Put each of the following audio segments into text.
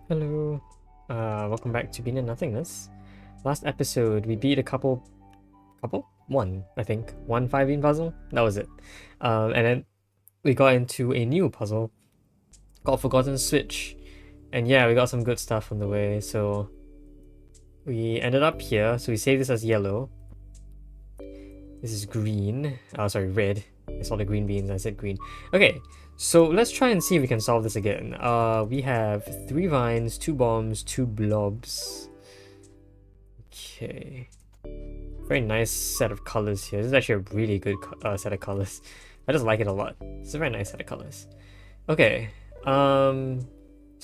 Hello, welcome back to Being in Nothingness. Last episode, we beat a couple? One, I think. One 5-bean puzzle? That was it. And then we got into a new puzzle called Forgotten Switch. And yeah, we got some good stuff on the way, so we ended up here. So we saved this as yellow. This is green. Oh, sorry, red. I saw the green beans, I said green. Okay, so let's try and see if we can solve this again. We have 3 vines, 2 bombs, 2 blobs. Okay. Very nice set of colors here. This is actually a really good set of colors. I just like it a lot. It's a very nice set of colors. Okay. So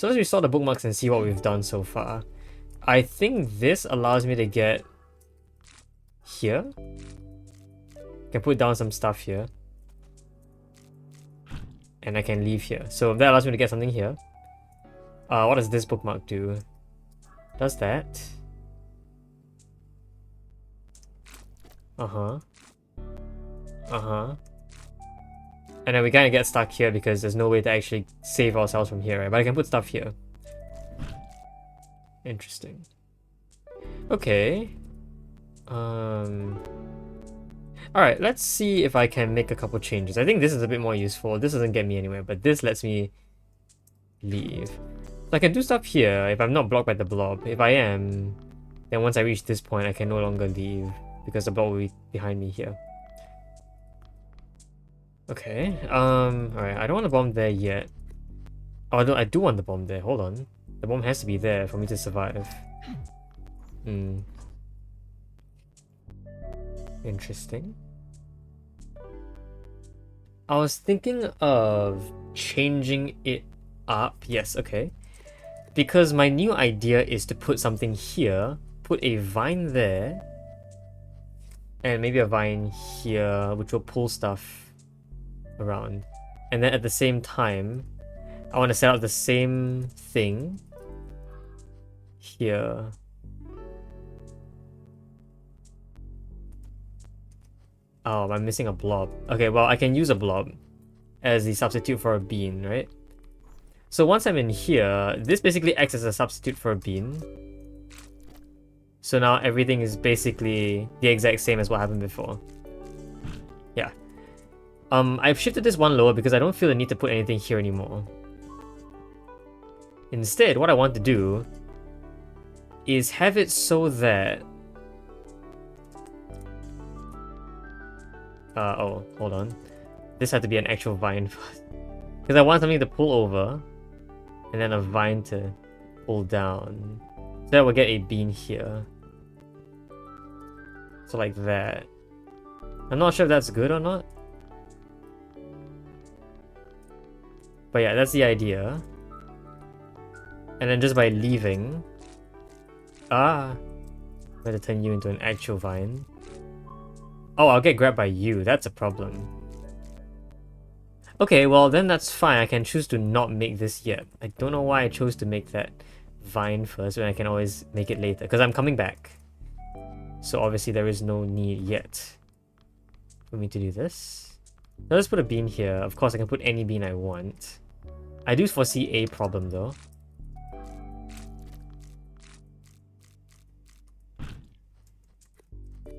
let's restore the bookmarks and see what we've done so far. I think this allows me to get here. I can put down some stuff here. And I can leave here. So that allows me to get something here. What does this bookmark do? Does that? Uh-huh. Uh-huh. And then we kind of get stuck here because there's no way to actually save ourselves from here, right? But I can put stuff here. Interesting. Okay. Alright, let's see if I can make a couple changes. I think this is a bit more useful. This doesn't get me anywhere, but this lets me leave. So I can do stuff here if I'm not blocked by the blob. If I am, then once I reach this point, I can no longer leave because the blob will be behind me here. Okay, alright, I don't want the bomb there yet. Oh, no, I do want the bomb there. Hold on. The bomb has to be there for me to survive. Interesting. I was thinking of changing it up. Yes, okay. Because my new idea is to put something here, put a vine there, and maybe a vine here, which will pull stuff around. And then at the same time, I want to set up the same thing here. Oh, I'm missing a blob. Okay, well, I can use a blob as the substitute for a bean, right? So once I'm in here, this basically acts as a substitute for a bean. So now everything is basically the exact same as what happened before. Yeah. I've shifted this one lower because I don't feel the need to put anything here anymore. Instead, what I want to do is have it so that... oh, hold on. This had to be an actual vine first. Because I want something to pull over, and then a vine to pull down. So that we'll get a bean here. So like that. I'm not sure if that's good or not. But yeah, that's the idea. And then just by leaving... I'm going to turn you into an actual vine. Oh, I'll get grabbed by you. That's a problem. Okay, well then that's fine. I can choose to not make this yet. I don't know why I chose to make that vine first when I can always make it later. Because I'm coming back. So obviously there is no need yet for me to do this. Now let's put a bean here. Of course I can put any bean I want. I do foresee a problem though.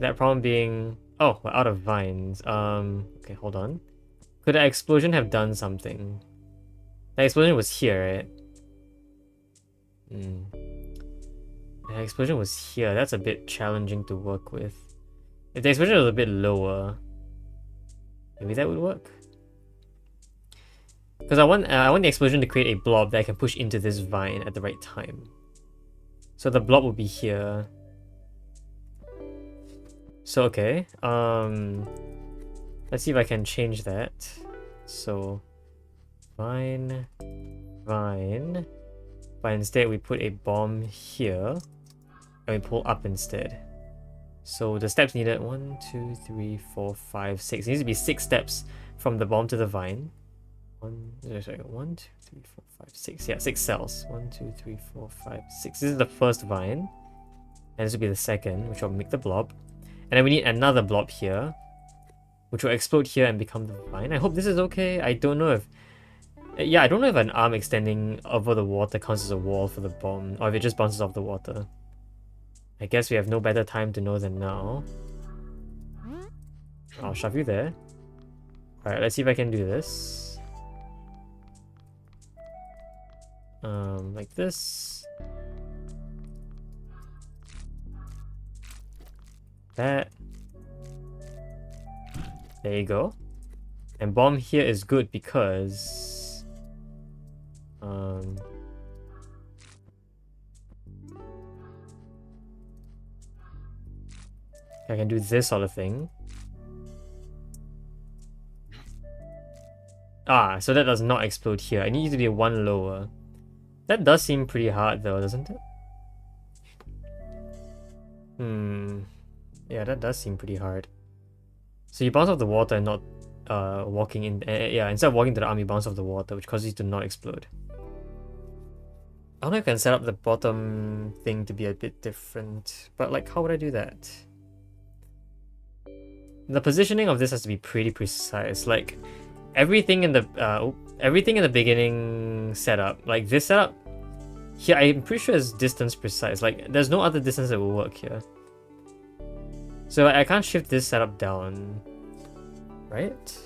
That problem being... Oh, we're out of vines. Okay, hold on. Could that explosion have done something? That explosion was here, right? The explosion was here. That's a bit challenging to work with. If the explosion was a bit lower, maybe that would work. Because I want the explosion to create a blob that I can push into this vine at the right time. So the blob will be here. So okay, let's see if I can change that. So, vine, but instead we put a bomb here, and we pull up instead. So the steps needed, 1, 2, 3, 4, 5, 6. It needs to be 6 steps from the bomb to the vine. 1, 2, 3, 4, 5, 6. Yeah, 6 cells. 1, 2, 3, 4, 5, 6. This is the first vine, and this will be the second, which will make the blob. And then we need another blob here, which will explode here and become the vine. I hope this is okay. I don't know if Yeah, I don't know if an arm extending over the water counts as a wall for the bomb, or if it just bounces off the water. I guess we have no better time to know than now. I'll shove you there. Alright, let's see if I can do this. Like this. That. There you go. And bomb here is good because I can do this sort of thing. Ah, so that does not explode here. I need you to be one lower. That does seem pretty hard though, doesn't it? Yeah, that does seem pretty hard. So you bounce off the water and not walking in. Yeah, instead of walking to the arm, you bounce off the water, which causes you to not explode. I don't know if I can set up the bottom thing to be a bit different, but like, how would I do that? The positioning of this has to be pretty precise. Like, everything in the beginning setup, like this setup here, I'm pretty sure is distance precise. Like, there's no other distance that will work here. So I can't shift this setup down, right?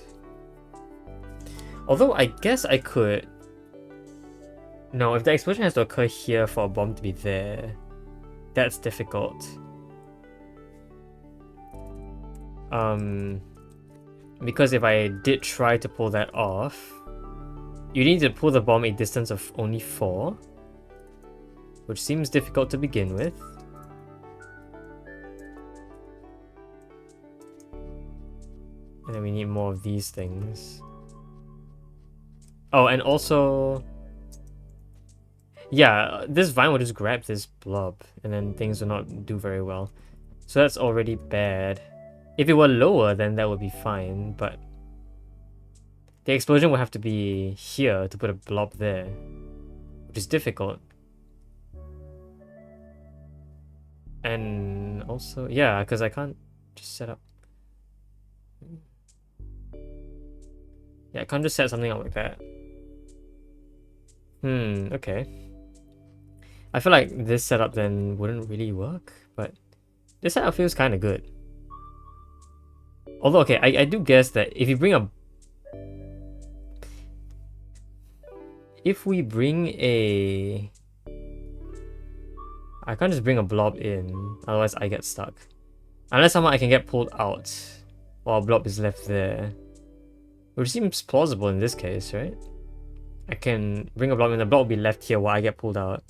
Although I guess I could. No, if the explosion has to occur here for a bomb to be there, that's difficult. Because if I did try to pull that off, you need to pull the bomb a distance of only 4, which seems difficult to begin with. And then we need more of these things. Oh, and also, yeah, this vine will just grab this blob, and then things will not do very well. So that's already bad. If it were lower, then that would be fine, but the explosion would have to be here to put a blob there, which is difficult. And also, yeah, because I can't just set up. Yeah, I can't just set something up like that. Okay. I feel like this setup then wouldn't really work, but this setup feels kind of good. Although, okay, I do guess that if you bring a... If we bring a... I can't just bring a blob in, otherwise I get stuck. Unless somehow I can get pulled out while a blob is left there. Which seems plausible in this case, right? I can bring a blob in, the blob will be left here while I get pulled out.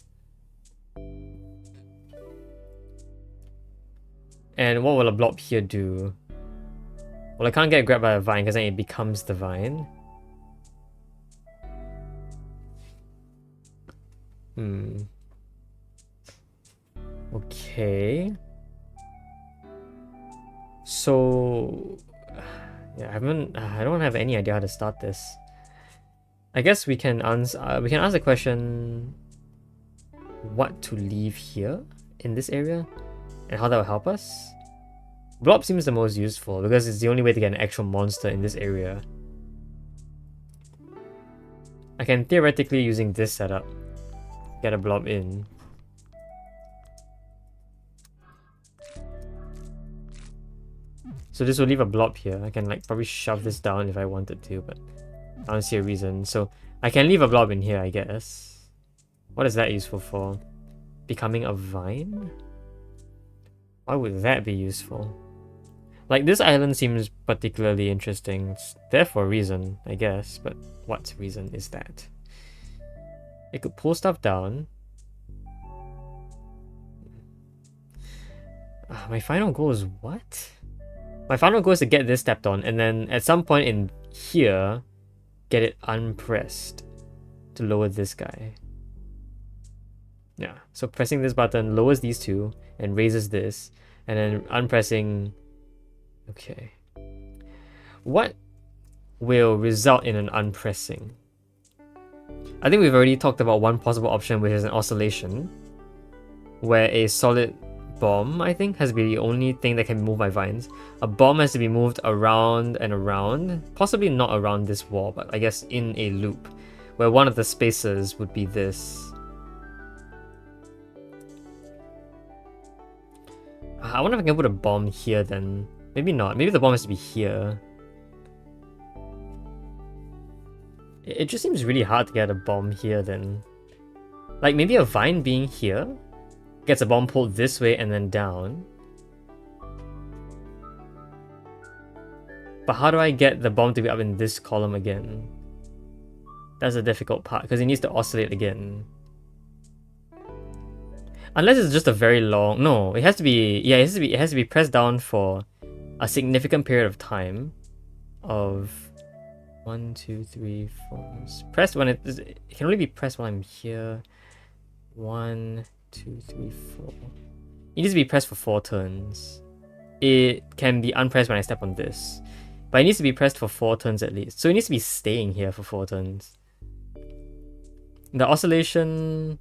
And what will a blob here do? Well, I can't get grabbed by a vine because then it becomes the vine. Okay. So, yeah, I don't have any idea how to start this. I guess we can ask the question, what to leave here in this area and how that will help us. Blob seems the most useful because it's the only way to get an actual monster in this area. I can theoretically, using this setup, get a blob in. So this will leave a blob here. I can like probably shove this down if I wanted to, but I don't see a reason. So I can leave a blob in here, I guess. What is that useful for? Becoming a vine? Why would that be useful? Like, this island seems particularly interesting. It's there for a reason, I guess, but what reason is that? It could pull stuff down. My final goal is what? My final goal is to get this stepped on, and then at some point in here, get it unpressed to lower this guy. Yeah, so pressing this button lowers these two and raises this, and then unpressing. Okay. What will result in an unpressing? I think we've already talked about one possible option, which is an oscillation, where a solid bomb, I think, has to be the only thing that can be moved by vines. A bomb has to be moved around and around, possibly not around this wall, but I guess in a loop, where one of the spaces would be this. I wonder if I can put a bomb here then. Maybe not. Maybe the bomb has to be here. It just seems really hard to get a bomb here then. Like maybe a vine being here gets a bomb pulled this way and then down. But how do I get the bomb to be up in this column again? That's a difficult part because it needs to oscillate again. Unless it's just a very long... No, it has to be... Yeah, it has to be pressed down for a significant period of time. Of 1, 2, 3, 4. Pressed when it can only be pressed while I'm here. 1, 2, 3, 4. It needs to be pressed for 4 turns. It can be unpressed when I step on this. But it needs to be pressed for 4 turns at least. So it needs to be staying here for 4 turns. The oscillation...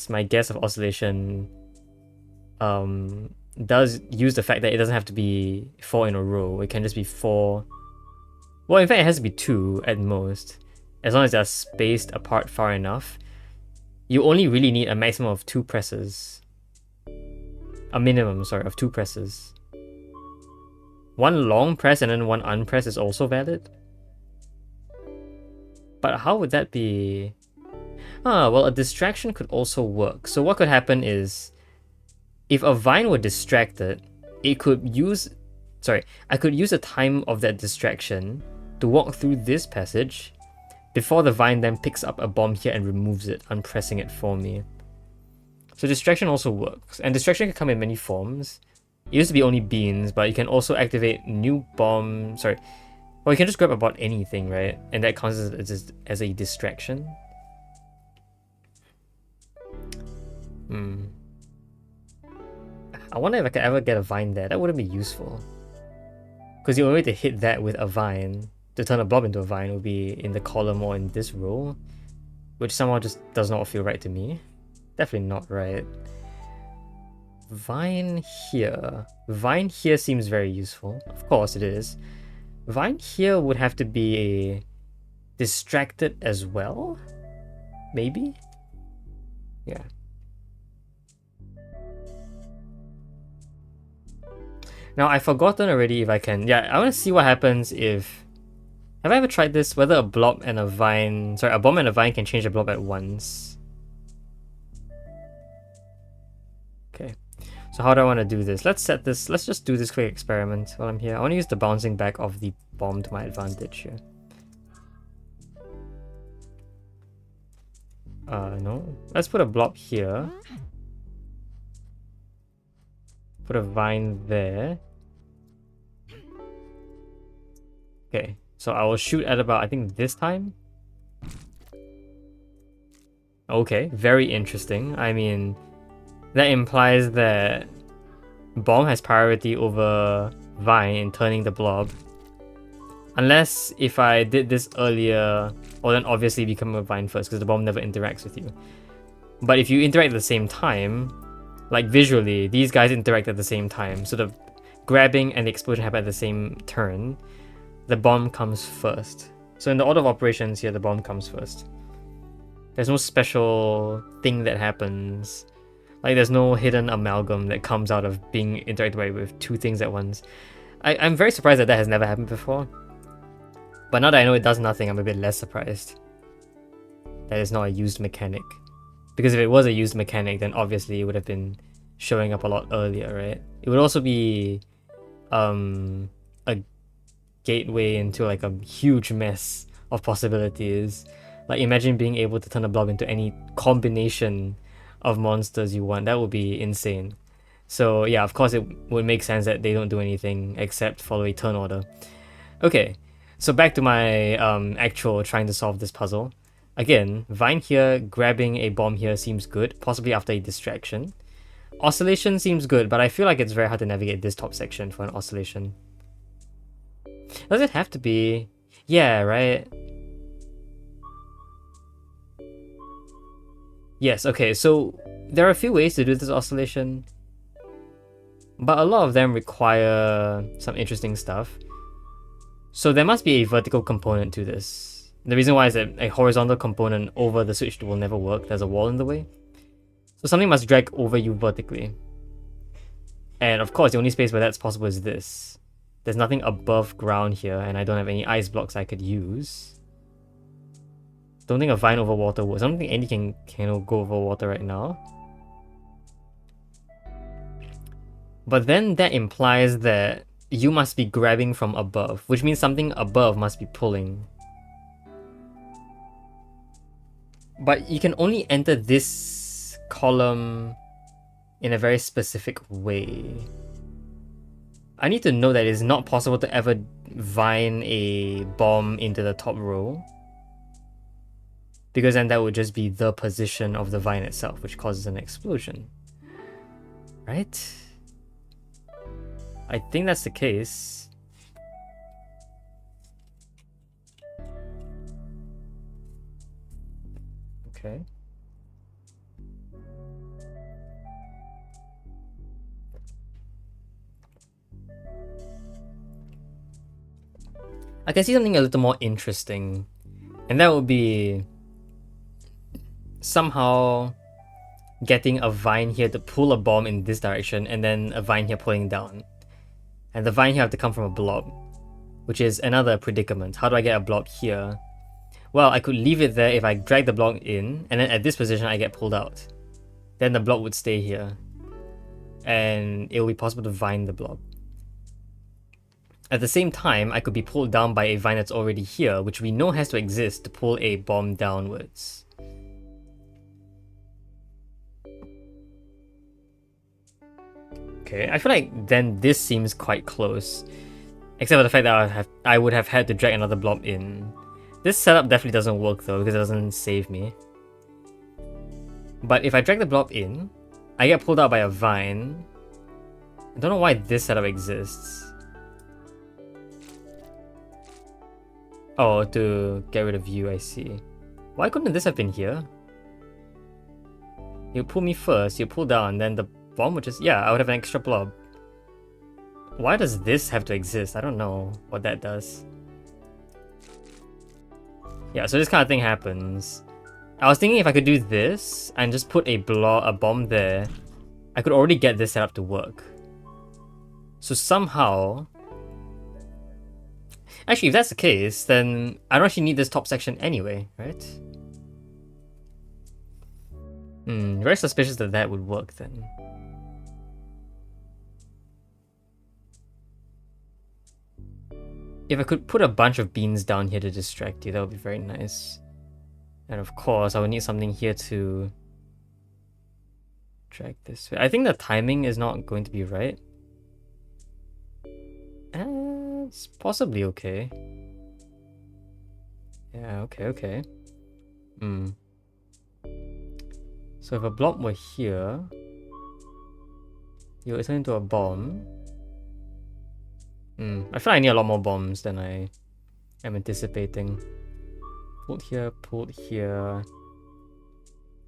my guess of oscillation does use the fact that it doesn't have to be 4 in a row. It can just be 4. Well, in fact, it has to be 2 at most. As long as they're spaced apart far enough. You only really need a maximum of 2 presses. A minimum, sorry, of 2 presses. One long press and then one unpress is also valid. But how would that be? Well, a distraction could also work. So what could happen is, if a vine were distracted, I could use the time of that distraction to walk through this passage before the vine then picks up a bomb here and removes it, unpressing it for me. So distraction also works, and distraction can come in many forms. It used to be only beans, but you can also activate new bomb. Or you can just grab about anything, right? And that counts as a distraction. I wonder if I could ever get a vine there. That wouldn't be useful. Because the only way to hit that with a vine, to turn a blob into a vine, would be in the column or in this row. Which somehow just does not feel right to me. Definitely not right. Vine here. Vine here seems very useful. Of course it is. Vine here would have to be distracted as well? Maybe? Yeah. Now, I've forgotten already if I can... Yeah, I want to see what happens if... Have I ever tried this? Whether a blob and a vine... Sorry, a bomb and a vine can change a blob at once. Okay. So how do I want to do this? Let's set this... Let's just do this quick experiment while I'm here. I want to use the bouncing back of the bomb to my advantage here. No. Let's put a blob here. Put a vine there. Okay. So I will shoot at about, I think, this time. Okay. Very interesting. I mean... That implies that bomb has priority over vine in turning the blob. Unless if I did this earlier, well then obviously become a vine first because the bomb never interacts with you. But if you interact at the same time, like visually, these guys interact at the same time. So the grabbing and the explosion happen at the same turn. The bomb comes first. So in the order of operations here, the bomb comes first. There's no special thing that happens. Like there's no hidden amalgam that comes out of being interacted with 2 things at once. I'm very surprised that has never happened before. But now that I know it does nothing, I'm a bit less surprised that it's not a used mechanic. Because if it was a used mechanic, then obviously it would have been showing up a lot earlier, right? It would also be a gateway into like a huge mess of possibilities. Like imagine being able to turn a blob into any combination of monsters you want. That would be insane. So yeah, of course it would make sense that they don't do anything except follow a turn order. Okay, so back to my actual trying to solve this puzzle. Again, vine here, grabbing a bomb here seems good, possibly after a distraction. Oscillation seems good, but I feel like it's very hard to navigate this top section for an oscillation. Does it have to be? Yeah, right? Yes, okay, so there are a few ways to do this oscillation, but a lot of them require some interesting stuff. So there must be a vertical component to this. The reason why is that a horizontal component over the switch will never work. There's a wall in the way. So something must drag over you vertically. And of course, the only space where that's possible is this. There's nothing above ground here, and I don't have any ice blocks I could use. Don't think a vine over water works. I don't think any can go over water right now. But then that implies that you must be grabbing from above, which means something above must be pulling. But you can only enter this column in a very specific way. I need to know that it's not possible to ever vine a bomb into the top row, because then that would just be the position of the vine itself, which causes an explosion. Right? I think that's the case. Okay. I can see something a little more interesting, and that would be somehow getting a vine here to pull a bomb in this direction, and then a vine here pulling down. And the vine here have to come from a blob, which is another predicament. How do I get a blob here? Well, I could leave it there if I drag the blob in, and then at this position I get pulled out. Then the blob would stay here, and it will be possible to vine the blob. At the same time, I could be pulled down by a vine that's already here, which we know has to exist to pull a bomb downwards. Okay, I feel like then this seems quite close, except for the fact that I would have had to drag another blob in. This setup definitely doesn't work though, because it doesn't save me. But if I drag the blob in, I get pulled out by a vine. I don't know why this setup exists. Oh, to get rid of you, I see. Why couldn't this have been here? You pull me first, you pull down, then the bomb would just... Yeah, I would have an extra blob. Why does this have to exist? I don't know what that does. Yeah, so this kind of thing happens. I was thinking if I could do this and just put a bomb there, I could already get this set up to work. So somehow... Actually, if that's the case, then I don't actually need this top section anyway, right? Very suspicious that that would work then. If I could put a bunch of beans down here to distract you, that would be very nice. And of course, I would need something here to drag this way. I think the timing is not going to be right. It's possibly okay. Yeah, okay. So if a blob were here, you would turn into a bomb. I feel like I need a lot more bombs than I am anticipating. Pulled here.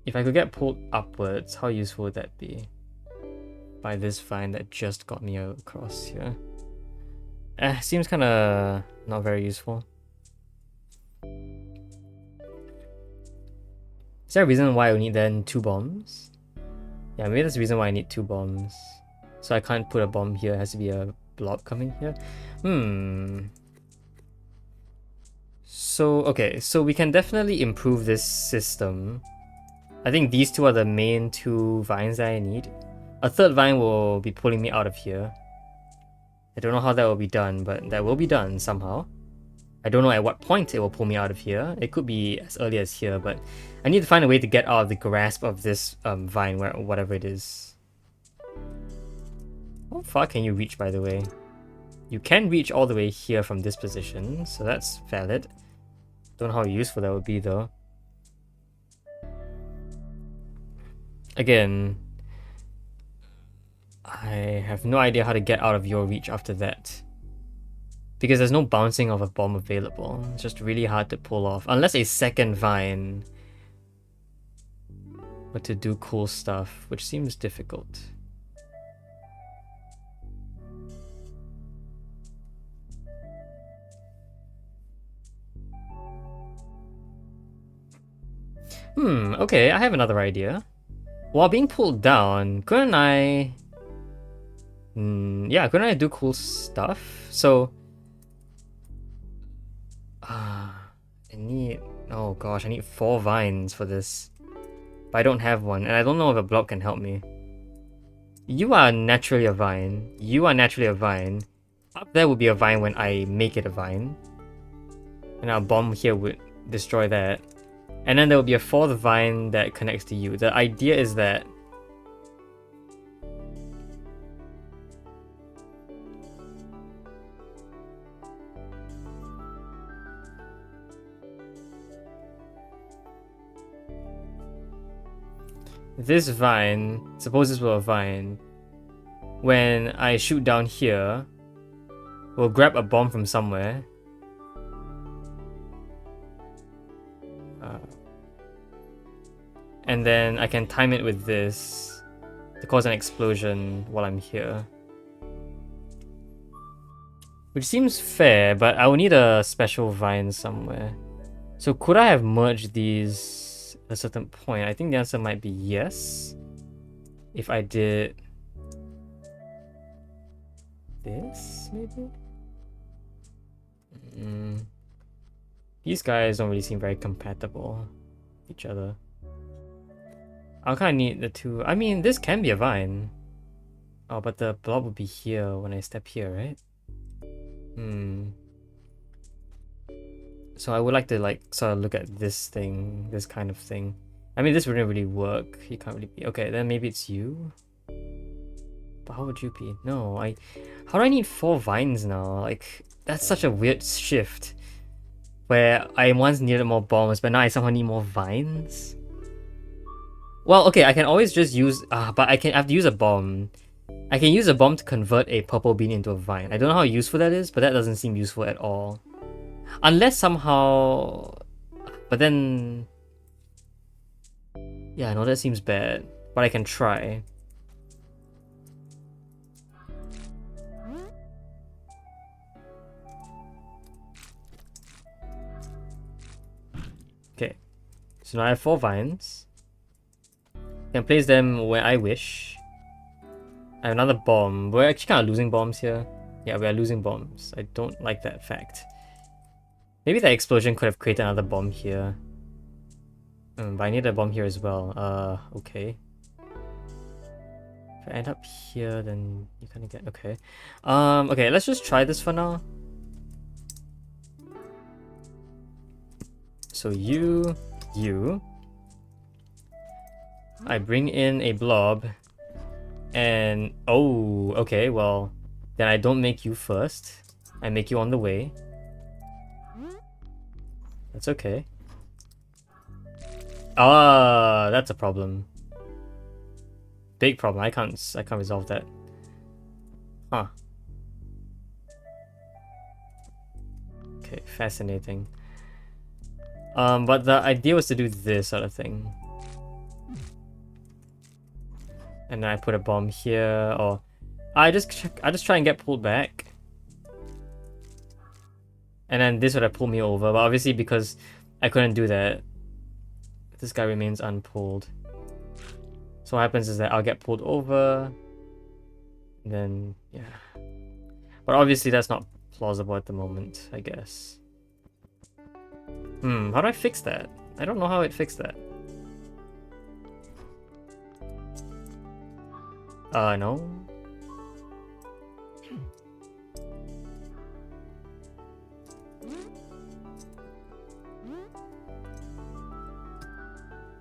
If I could get pulled upwards, how useful would that be? By this vine that just got me across here. Seems kind of not very useful. Is there a reason why I need then 2 bombs? Yeah, maybe that's the reason why I need 2 bombs. So I can't put a bomb here, it has to be a blob coming here. So, okay, so we can definitely improve this system. I think these 2 are the main 2 vines that I need. A 3rd vine will be pulling me out of here. I don't know how that will be done, but that will be done somehow. I don't know at what point it will pull me out of here. It could be as early as here, but I need to find a way to get out of the grasp of this vine, whatever it is. How far can you reach, by the way? You can reach all the way here from this position, so that's valid. Don't know how useful that would be, though. Again, I have no idea how to get out of your reach after that. Because there's no bouncing of a bomb available. It's just really hard to pull off. Unless a 2nd vine were to do cool stuff, which seems difficult. Okay, I have another idea. While being pulled down, couldn't I... yeah, couldn't I do cool stuff? So... I need... Oh gosh, I need 4 vines for this. But I don't have one, and I don't know if a blob can help me. You are naturally a vine. You are naturally a vine. Up there would be a vine when I make it a vine. And our bomb here would destroy that. And then there will be a 4th vine that connects to you. The idea is that this vine, suppose this were a vine, when I shoot down here, we'll grab a bomb from somewhere. And then I can time it with this to cause an explosion while I'm here. Which seems fair, but I will need a special vine somewhere. So could I have merged these at a certain point? I think the answer might be yes. If I did this, maybe? These guys don't really seem very compatible with each other. I'll kind of need the 2. I mean, this can be a vine. Oh, but the blob would be here when I step here, right? So I would like to sort of look at this thing, this kind of thing. I mean, this wouldn't really work. You can't really be... Okay, then maybe it's you? But how would you be? No, how do I need 4 vines now? Like, that's such a weird shift. Where I once needed more bombs, but now I somehow need more vines? Well, okay, I can always just use... but I have to use a bomb. I can use a bomb to convert a purple bean into a vine. I don't know how useful that is, but that doesn't seem useful at all. Unless somehow... But then... Yeah, no, that seems bad. But I can try. Okay. So now I have 4 vines. I can place them where I wish. I have another bomb. We're actually kind of losing bombs here. Yeah, we are losing bombs. I don't like that fact. Maybe that explosion could have created another bomb here. But I need a bomb here as well. Okay. If I end up here, then you kind of get... Okay. Okay, let's just try this for now. So you... I bring in a blob. And... Oh, okay, well... Then I don't make you first. I make you on the way. That's okay. That's a problem. Big problem. I can't resolve that. Huh. Okay, fascinating. But the idea was to do this sort of thing. And then I put a bomb here, or I just try and get pulled back. And then this would have pulled me over, but obviously because I couldn't do that, this guy remains unpulled. So what happens is that I'll get pulled over, and then, yeah. But obviously that's not plausible at the moment, I guess. How do I fix that? I don't know how it fixed that. No.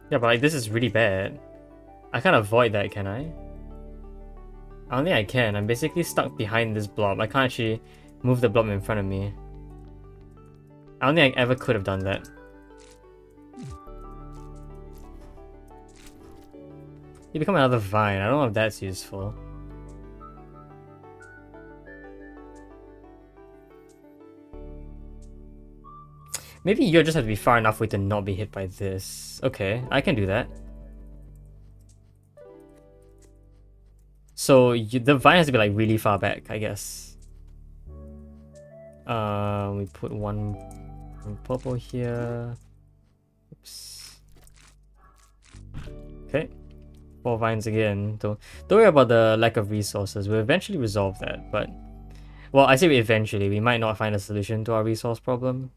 Yeah, but like this is really bad. I can't avoid that, can I? I don't think I can. I'm basically stuck behind this blob. I can't actually move the blob in front of me. I don't think I ever could have done that. You become another vine. I don't know if that's useful. Maybe you just have to be far enough away to not be hit by this. Okay, I can do that. So the vine has to be like really far back, I guess. We put one purple here. Oops. Okay. 4 vines again. Don't worry about the lack of resources. We'll eventually resolve that, but... Well, I say eventually. We might not find a solution to our resource problem.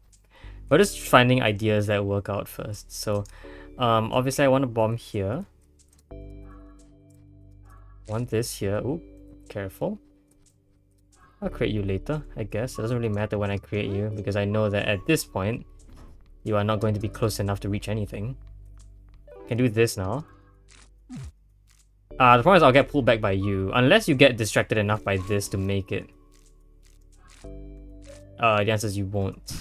We're just finding ideas that work out first. So, obviously I want a bomb here. Want this here. Ooh, careful. I'll create you later, I guess. It doesn't really matter when I create you, because I know that at this point, you are not going to be close enough to reach anything. Can do this now. The problem is I'll get pulled back by you, unless you get distracted enough by this to make it. The answer is you won't.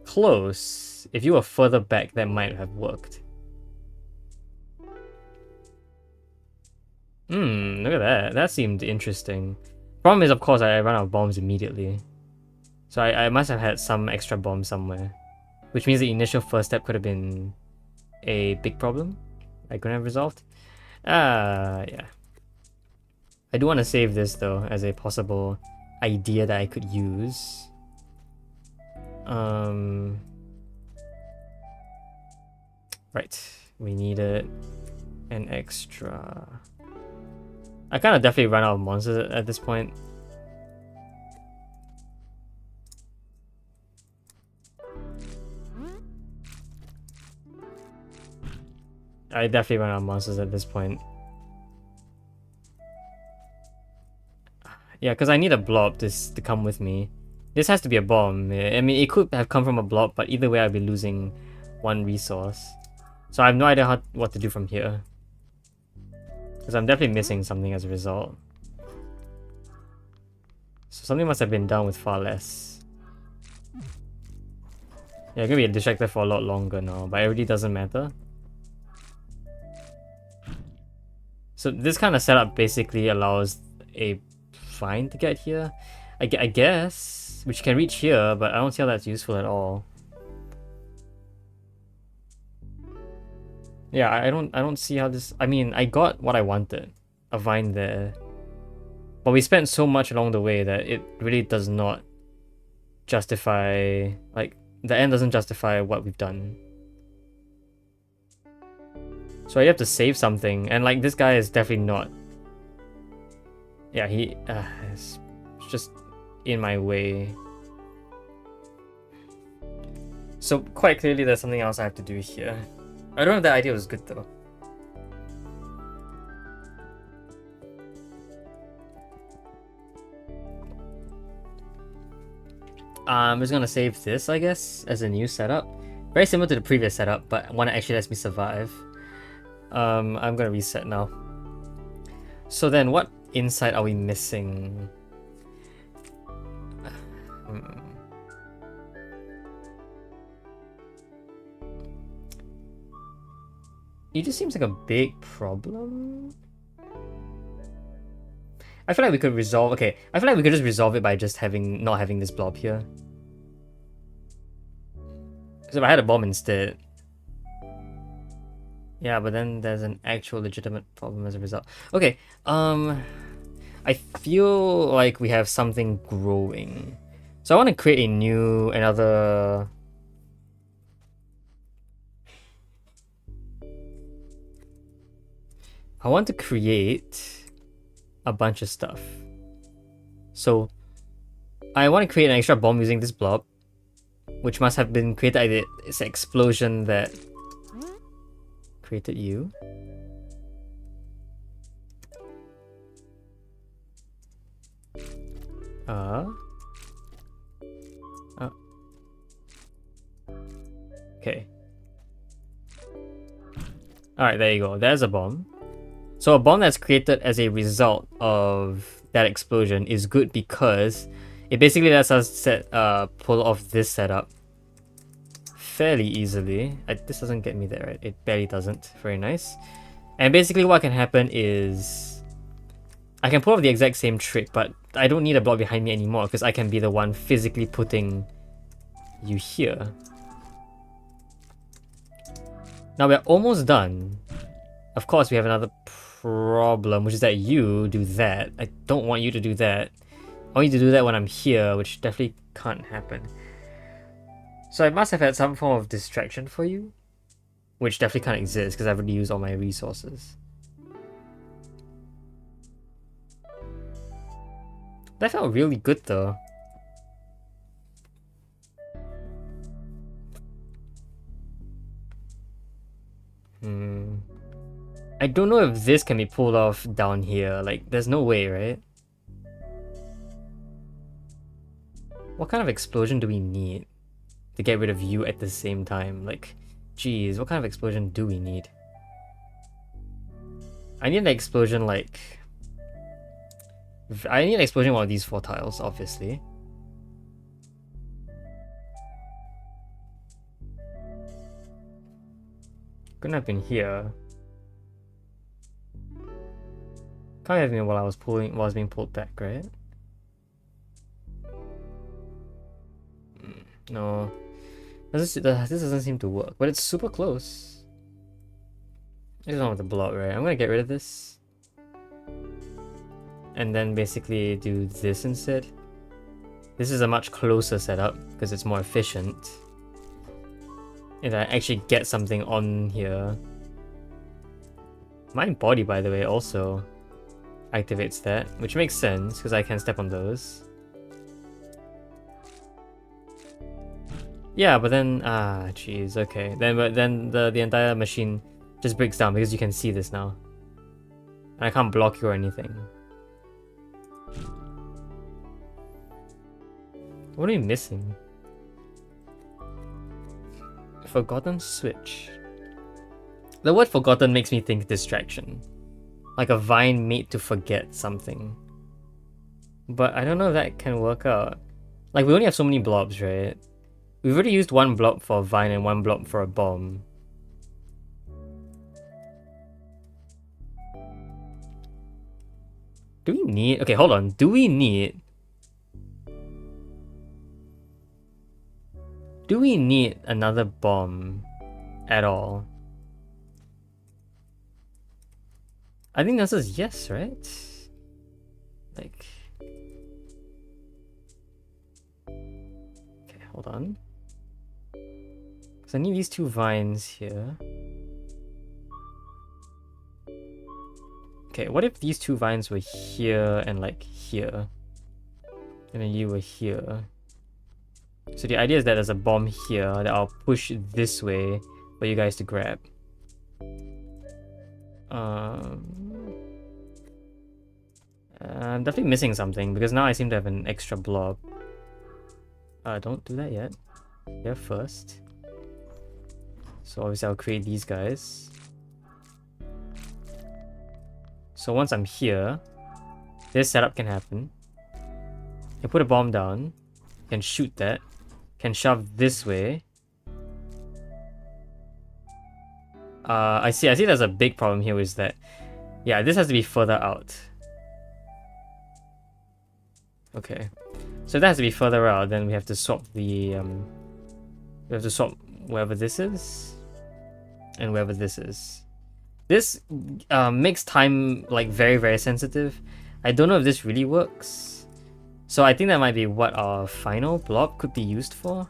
Close. If you were further back, that might have worked. Look at that. That seemed interesting. Problem is, of course, I ran out of bombs immediately. So I must have had some extra bombs somewhere. Which means the initial first step could have been a big problem I couldn't have resolved. Yeah. I do want to save this, though, as a possible idea that I could use. Right. We needed an extra... I kind of definitely run out of monsters at this point. I definitely run out of monsters at this point. Yeah, because I need a blob to come with me. This has to be a bomb. I mean, it could have come from a blob, but either way I'd be losing one resource. So I have no idea what to do from here. Because I'm definitely missing something as a result. So something must have been done with far less. Yeah, I'm gonna be distracted for a lot longer now, but it really doesn't matter. So this kind of setup basically allows a vine to get here. I guess, which can reach here, but I don't see how that's useful at all. Yeah, I don't see how this... I mean, I got what I wanted. A vine there. But we spent so much along the way that it really does not justify... Like, the end doesn't justify what we've done. So you have to save something. And, like, this guy is definitely not... Yeah, he... is just in my way. So, quite clearly there's something else I have to do here. I don't know if that idea was good though. I'm just gonna save this, I guess, as a new setup. Very similar to the previous setup, but one that actually lets me survive. I'm gonna reset now. So then, what insight are we missing? It just seems like a big problem. I feel like we could resolve... Okay, I feel like we could just resolve it by just not having this blob here. So if I had a bomb instead... Yeah, but then there's an actual legitimate problem as a result. Okay, I feel like we have something growing. So I want to create another... I want to create a bunch of stuff. So I want to create an extra bomb using this blob, which must have been created by this explosion that created you. Okay. Alright, there you go. There's a bomb. So a bomb that's created as a result of that explosion is good because it basically lets us pull off this setup fairly easily. This doesn't get me there, right? It barely doesn't. Very nice. And basically what can happen is I can pull off the exact same trick, but I don't need a block behind me anymore because I can be the one physically putting you here. Now we're almost done. Of course, we have another problem, which is that you do that. I don't want you to do that. I want you to do that when I'm here, which definitely can't happen. So I must have had some form of distraction for you. which definitely can't exist because I've already used all my resources. That felt really good though. I don't know if this can be pulled off down here. Like, there's no way, right? What kind of explosion do we need to get rid of you at the same time? Like, geez, what kind of explosion do we need? I need an explosion like... I need an explosion one of these 4 tiles, obviously. Couldn't have been here. Can't have been while I was being pulled back, right? No. This doesn't seem to work, but it's super close. This is not with the block, right? I'm gonna get rid of this. And then basically do this instead. This is a much closer setup because it's more efficient. And I actually get something on here. My body, by the way, also activates that, which makes sense because I can step on those. Yeah, but then jeez, okay. But then the entire machine just breaks down because you can see this now. And I can't block you or anything. What are we missing? Forgotten switch. The word forgotten makes me think distraction. Like a vine made to forget something. But I don't know if that can work out. Like, we only have so many blobs, right? We've already used 1 blob for a vine and 1 blob for a bomb. Do we need... Okay, hold on. Do we need... Do we need another bomb at all? I think the answer is yes, right? Like... Okay, hold on. Because I need these 2 vines here. Okay, what if these 2 vines were here and like here? And then you were here. So the idea is that there's a bomb here that I'll push this way for you guys to grab. I'm definitely missing something because now I seem to have an extra blob. Don't do that yet. Here first. So obviously I'll create these guys. So once I'm here, this setup can happen. You put a bomb down, can shoot that, can shove this way. I see there's a big problem here is that, yeah, this has to be further out. Okay. So if that has to be further out, then we have to swap the, we have to swap wherever this is, and wherever this is. This makes time like very, very sensitive. I don't know if this really works. So I think that might be what our final blob could be used for.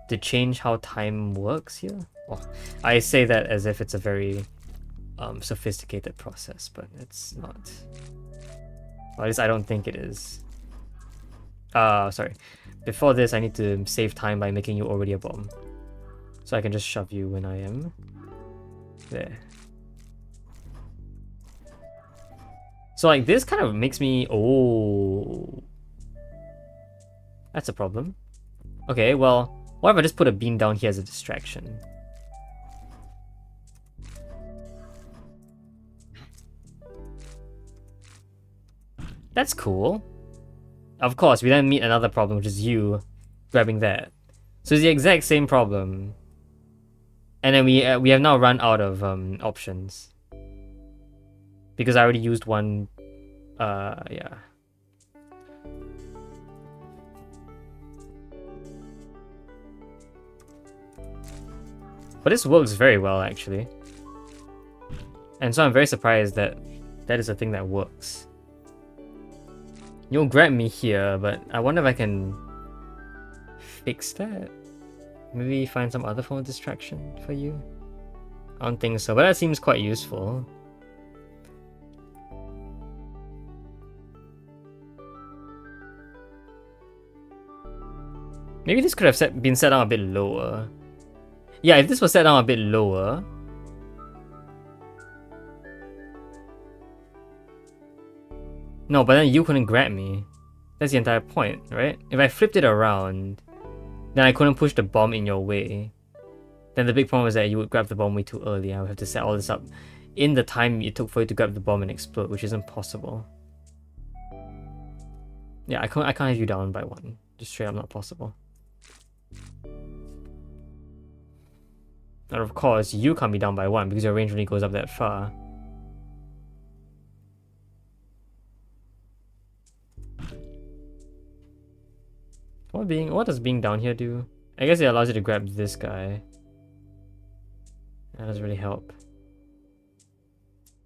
To change how time works here. Well, I say that as if it's a very sophisticated process, but it's not. Or at least I don't think it is. Sorry. Before this, I need to save time by making you already a bomb. So I can just shove you when I am there. So like this kind of makes me... Oh. That's a problem. Okay, well, what if I just put a beam down here as a distraction? That's cool. Of course, we then meet another problem, which is you grabbing that. So it's the exact same problem. And then we have now run out of options. Because I already used one, yeah. But this works very well, actually. And so I'm very surprised that that is a thing that works. You'll grab me here, but I wonder if I can fix that. Maybe find some other form of distraction for you. I don't think so, but that seems quite useful. Maybe this could have been set down a bit lower. Yeah, if this was set down a bit lower... No, but then you couldn't grab me. That's the entire point, right? If I flipped it around, then I couldn't push the bomb in your way. Then the big problem is that you would grab the bomb way too early. I would have to set all this up in the time it took for you to grab the bomb and explode, which isn't possible. Yeah, I can't have you down by 1. Just straight up not possible. And of course, you can't be down by 1 because your range only goes up that far. What does being down here do? I guess it allows you to grab this guy. That doesn't really help.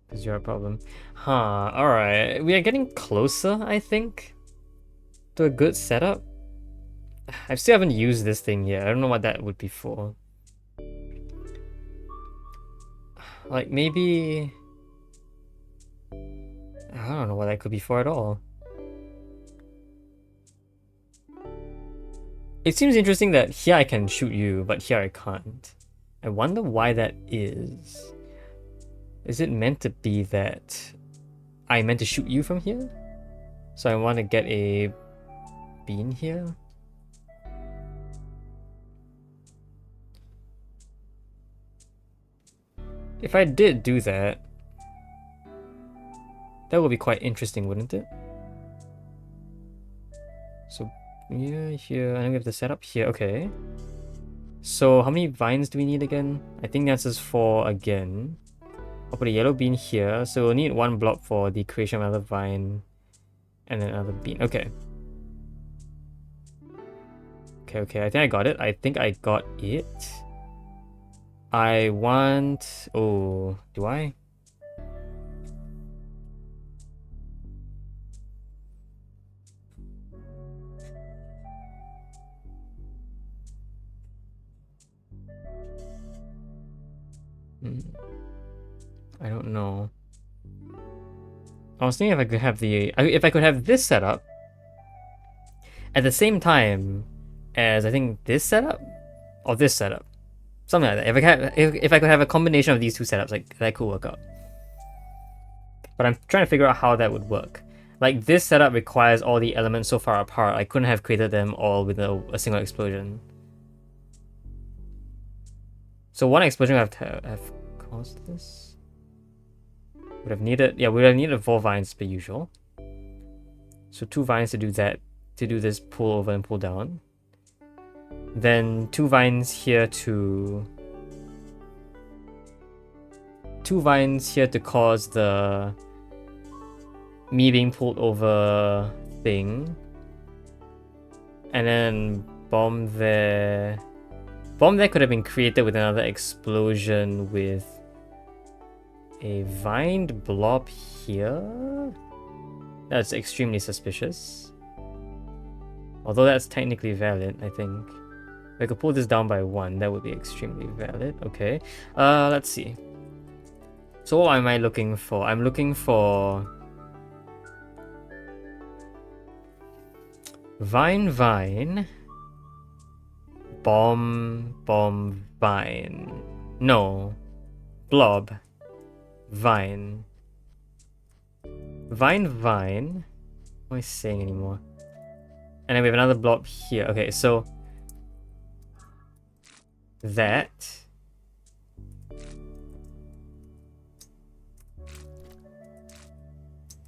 Because you're a problem. Huh, alright. We are getting closer, I think, to a good setup. I still haven't used this thing yet. I don't know what that would be for. Like, maybe... I don't know what that could be for at all. It seems interesting that here I can shoot you, but here I can't. I wonder why that is. Is it meant to be that I meant to shoot you from here? So I want to get a bean here? If I did do that, that would be quite interesting, wouldn't it? So, yeah, here, and we have to set up here, okay. So, how many vines do we need again? I think that's just 4 again. I'll put a yellow bean here, so we'll need 1 block for the creation of another vine, and then another bean, okay. Okay, I think I got it. I want... Oh, do I? I don't know. I was thinking if I could have this setup at the same time as I think this setup or this setup. Something like that. If I could have a combination of these two setups, like that could work out. But I'm trying to figure out how that would work. Like this setup requires all the elements so far apart. I couldn't have created them all with a single explosion. So 1 explosion would have caused this. Would have needed 4 vines per usual. So 2 vines to do that, to do this pull over and pull down. Then 2 vines here to cause the me being pulled over thing. And then bomb there. Bomb there could have been created with another explosion with a vined blob here. That's extremely suspicious. Although that's technically valid, I think. If I could pull this down by 1, that would be extremely valid. Okay. Let's see. So what am I looking for? I'm looking for vine, bomb, vine. No. Blob. Vine. Vine. What am I saying anymore? And then we have another blob here. Okay, so that.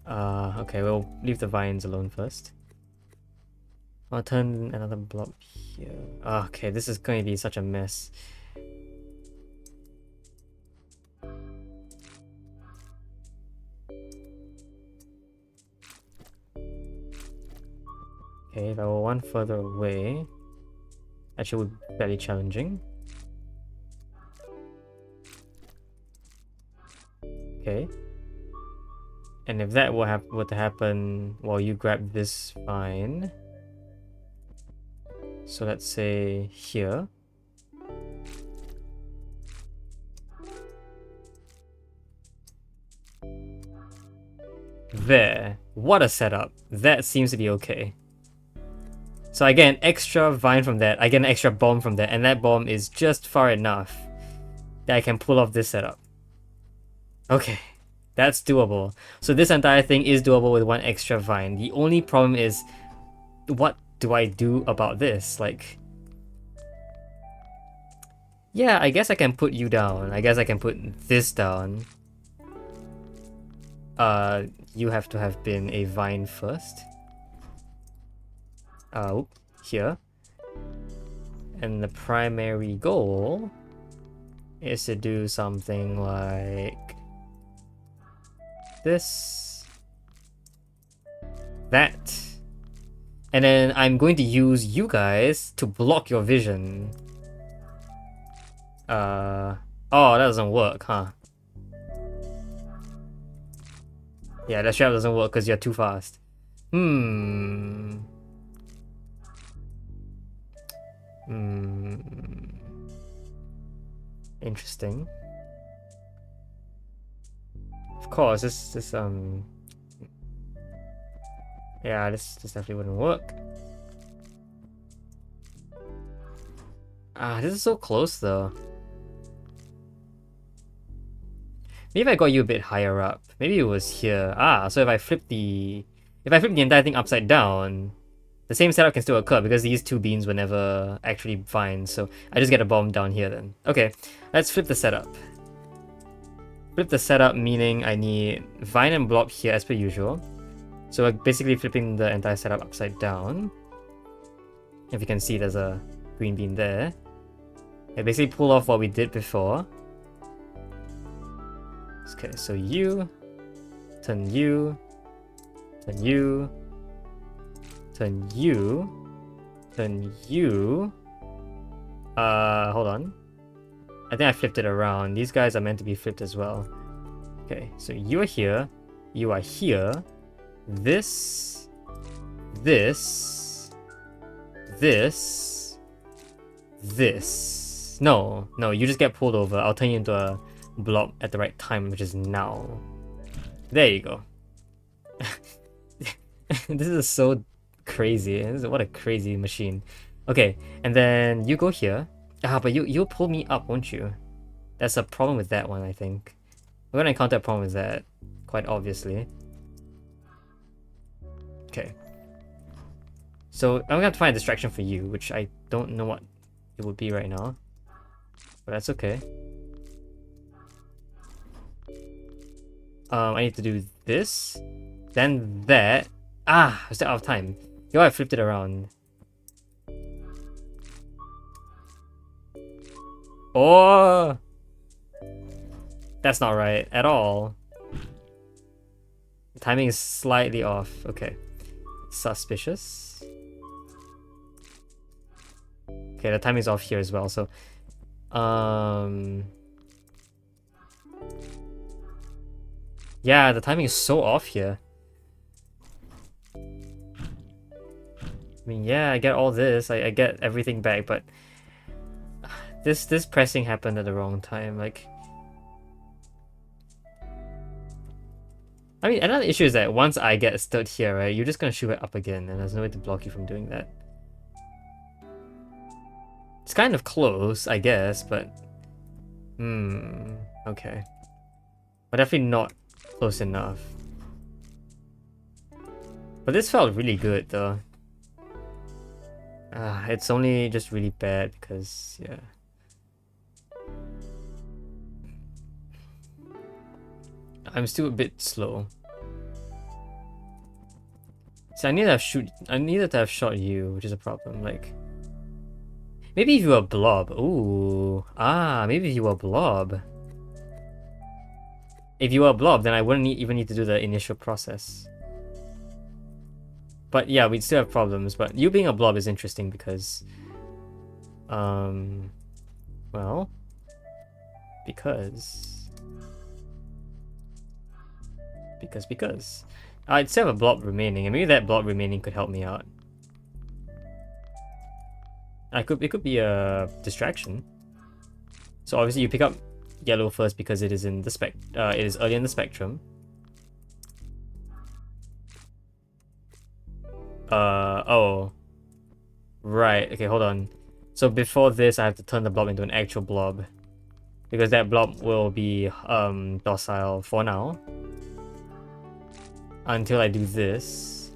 Okay, we'll leave the vines alone first. I'll turn another blob here. Okay, this is going to be such a mess. Okay, if I were 1 further away, actually would be fairly challenging. Okay. And if that were to happen while you grab this vine, so let's say here. There. What a setup. That seems to be okay. So I get an extra vine from that, I get an extra bomb from that, and that bomb is just far enough that I can pull off this setup. Okay, that's doable. So this entire thing is doable with one extra vine. The only problem is, what do I do about this? Like, yeah, I guess I can put you down. I guess I can put this down. You have to have been a vine first. Here. And the primary goal is to do something like this, that, and then I'm going to use you guys to block your vision. Oh, that doesn't work, huh? Yeah, that trap doesn't work because you're too fast. Interesting. Of course, yeah, this definitely wouldn't work. This is so close though. Maybe I got you a bit higher up. Maybe it was here. So if I flip the entire thing upside down, the same setup can still occur because these two beans were never actually fine. So I just get a bomb down here then. Okay, let's flip the setup. Flip the setup meaning I need vine and blob here as per usual. So we're basically flipping the entire setup upside down. If you can see, there's a green bean there. I basically pull off what we did before. Okay, so you, turn you, turn you, turn you, turn you. Hold on. I think I flipped it around. These guys are meant to be flipped as well. Okay, so you are here, you are here. This, this, this, this. No, you just get pulled over. I'll turn you into a blob at the right time, which is now. There you go. This is so crazy. What a crazy machine. Okay, and then you go here. But you'll pull me up, won't you? That's a problem with that one, I think. We're gonna encounter a problem with that, quite obviously. Okay. So I'm gonna have to find a distraction for you, which I don't know what it would be right now. But that's okay. I need to do this, then that. I was out of time. Yo, I flipped it around. Oh, that's not right at all. The timing is slightly off. Okay, suspicious. Okay, the timing is off here as well. So, yeah, the timing is so off here. I mean, yeah, I get all this. I get everything back, but this pressing happened at the wrong time. Like, I mean, another issue is that once I get stirred here, right, you're just gonna shoot it up again, and there's no way to block you from doing that. It's kind of close, I guess, but okay, but definitely not close enough. But this felt really good though. It's only just really bad because, yeah. I'm still a bit slow. So I needed to have shot you, which is a problem. Like, maybe if you were a blob. Ooh. Maybe if you were a blob. If you were a blob, then I wouldn't even need to do the initial process. But yeah, we'd still have problems. But you being a blob is interesting because, well, because I'd still have a blob remaining, and maybe that blob remaining could help me out. It could be a distraction. So obviously you pick up yellow first because it is in the it is early in the spectrum. Oh. Right, okay, hold on. So before this, I have to turn the blob into an actual blob. Because that blob will be docile for now. Until I do this.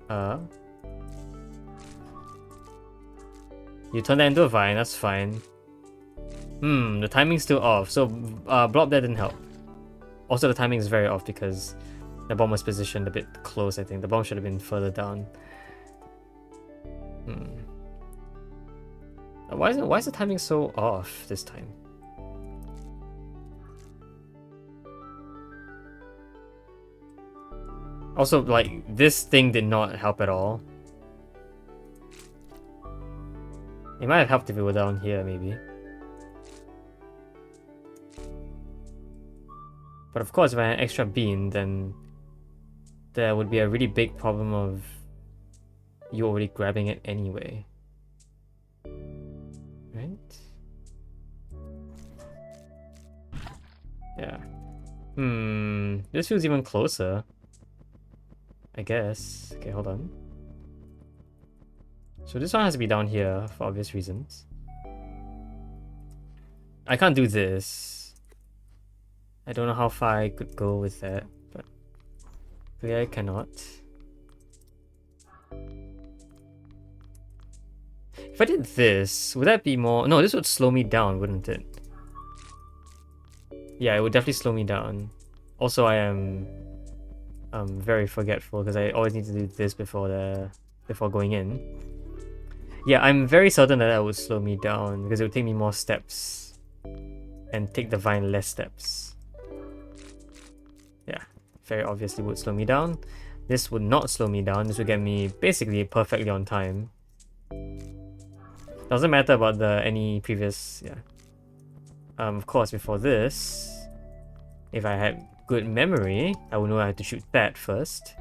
You turn that into a vine, that's fine. The timing's still off. So blob there didn't help. Also the timing is very off because the bomb was positioned a bit close, I think. The bomb should have been further down. Why is the timing so off this time? Also, like, this thing did not help at all. It might have helped if it were down here, maybe. But of course, if I had an extra bean, then there would be a really big problem of you already grabbing it anyway. Right? Yeah. This feels even closer. I guess. Okay, hold on. So this one has to be down here for obvious reasons. I can't do this. I don't know how far I could go with that, but clearly I cannot. If I did this, would that be more... No, this would slow me down, wouldn't it? Yeah, it would definitely slow me down. Also, I am very forgetful because I always need to do this before going in. Yeah, I'm very certain that would slow me down because it would take me more steps and take the vine less steps. Yeah, very obviously would slow me down. This would not slow me down. This would get me basically perfectly on time. Doesn't matter about any previous, yeah. Of course, before this, if I had good memory, I would know I had to shoot that first.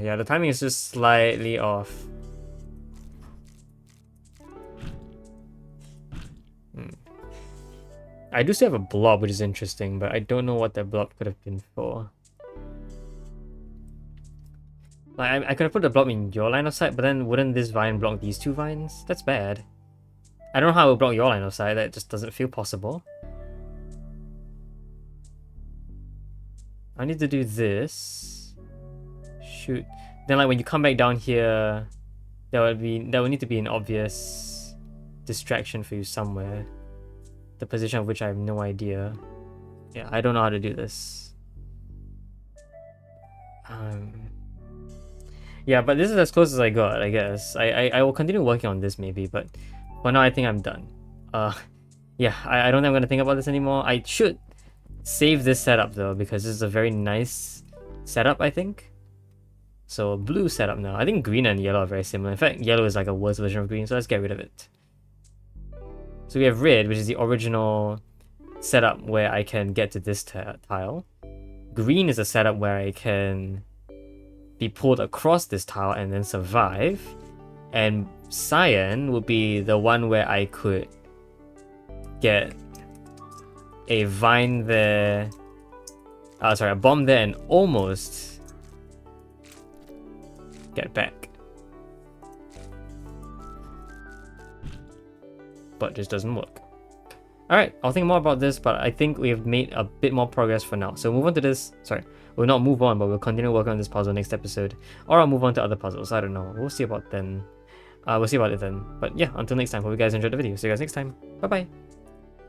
Yeah, the timing is just slightly off. I do still have a blob, which is interesting, but I don't know what that blob could have been for. Like, I could have put the blob in your line of sight, but then wouldn't this vine block these two vines? That's bad. I don't know how it will block your line of sight, that just doesn't feel possible. I need to do this. Shoot. Then like when you come back down here, there would need to be an obvious distraction for you somewhere. The position of which I have no idea. Yeah, I don't know how to do this. Yeah, but this is as close as I got, I guess. I will continue working on this maybe, but for now I think I'm done. Yeah, I don't think I'm gonna think about this anymore. I should save this setup though, because this is a very nice setup, I think. So blue setup now. I think green and yellow are very similar. In fact, yellow is like a worse version of green, so let's get rid of it. So we have red, which is the original setup where I can get to this tile. Green is a setup where I can be pulled across this tile and then survive. And cyan would be the one where I could get a vine there. Sorry, a bomb there and almost get back. But just doesn't work. Alright, I'll think more about this, but I think we've made a bit more progress for now. So move on to this. Sorry, we'll not move on, but we'll continue working on this puzzle next episode. Or I'll move on to other puzzles. I don't know. We'll see about then. We'll see about it then. But yeah, until next time, hope you guys enjoyed the video. See you guys next time. Bye bye.